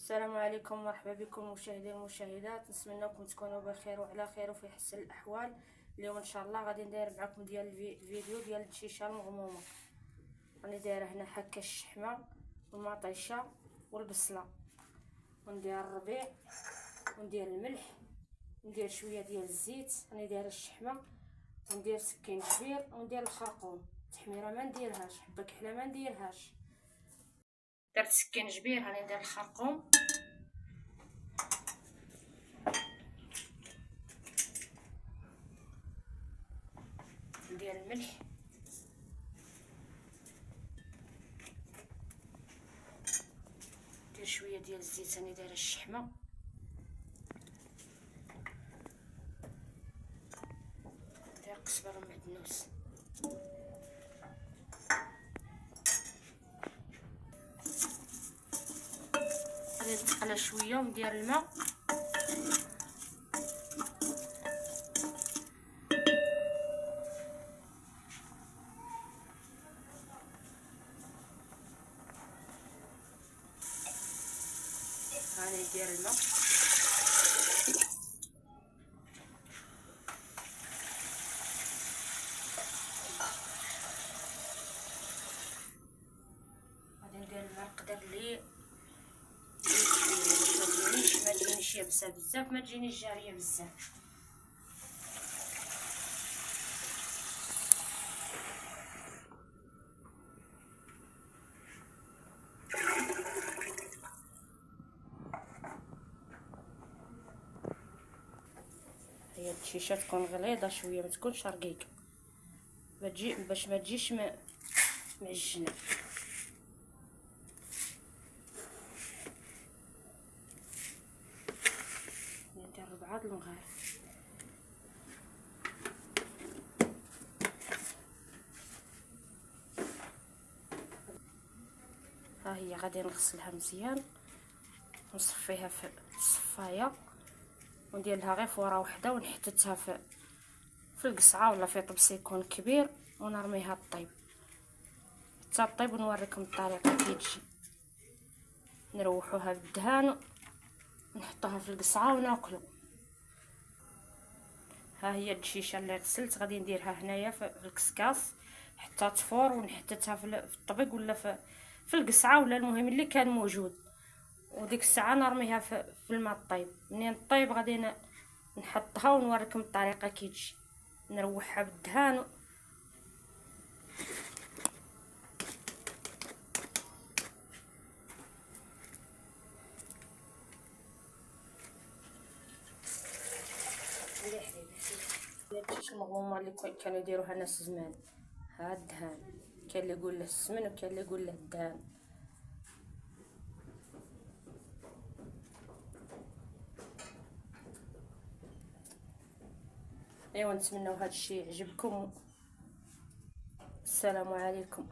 السلام عليكم، مرحبا بكم مشاهدي المشاهدات. نتمنىكم تكونوا بخير وعلى خير وفي احسن الاحوال. اليوم ان شاء الله غادي ندير معكم ديال الفيديو ديال الدشيشه المغمومه. راني دايره هنا حكه الشحمه والمطيشه والبصله، وندير الربيع وندير الملح، ندير شويه ديال الزيت. راني دايره الشحمه وندير سكين كبير وندير الخرقوم. تحميره ما نديرهاش، حبه كحله ما نديرهاش. درت سكين كبير، راني ندير الخرقوم، ندير الملح، ندير شويه ديال الزيت. راني دايره الشحمه، ندير قزبر ومعدنوس، غادي تقلى شويه وندير الماء. غادي ندير الماء، غادي ندير الماء القدر لي ما تجينيش يابسه بزاف، ما تجينيش جاريه بزاف. هي الدشيشه تكون غليظه شويه، ما تكونش رقيقه، باش ما تجيش معجنه. ندير 4 المغارف. ها هي غادي نغسلها مزيان ونصفيها في الصفايه وندير لها غير فوره وحده، ونحتتها في القصعه ولا في طبسيكون كبير ونرميها طيب حتى طيب. ونوريكم الطريقه كي تجي. نروحوها بالدهان ونحطوها في القصعه وناكلو. ها هي الدشيشه اللي غسلت، غادي نديرها هنايا في الكسكاس حتى تفور، ونحتتها في الطبق ولا في القصعه ولا المهم اللي كان موجود، وديك الساعه نرميها في الماء الطيب. منين طيب غادي نحطها ونوريكم الطريقه كي تجي. نروحها بالدهان الدشيشه المغمومه اللي كانوا يديروها ناس زمان. ها الدهان، كاين اللي يقول له السمن وكاين اللي يقول له الدهان. ايوا نتمنوا هذا الشيء يعجبكم. السلام عليكم.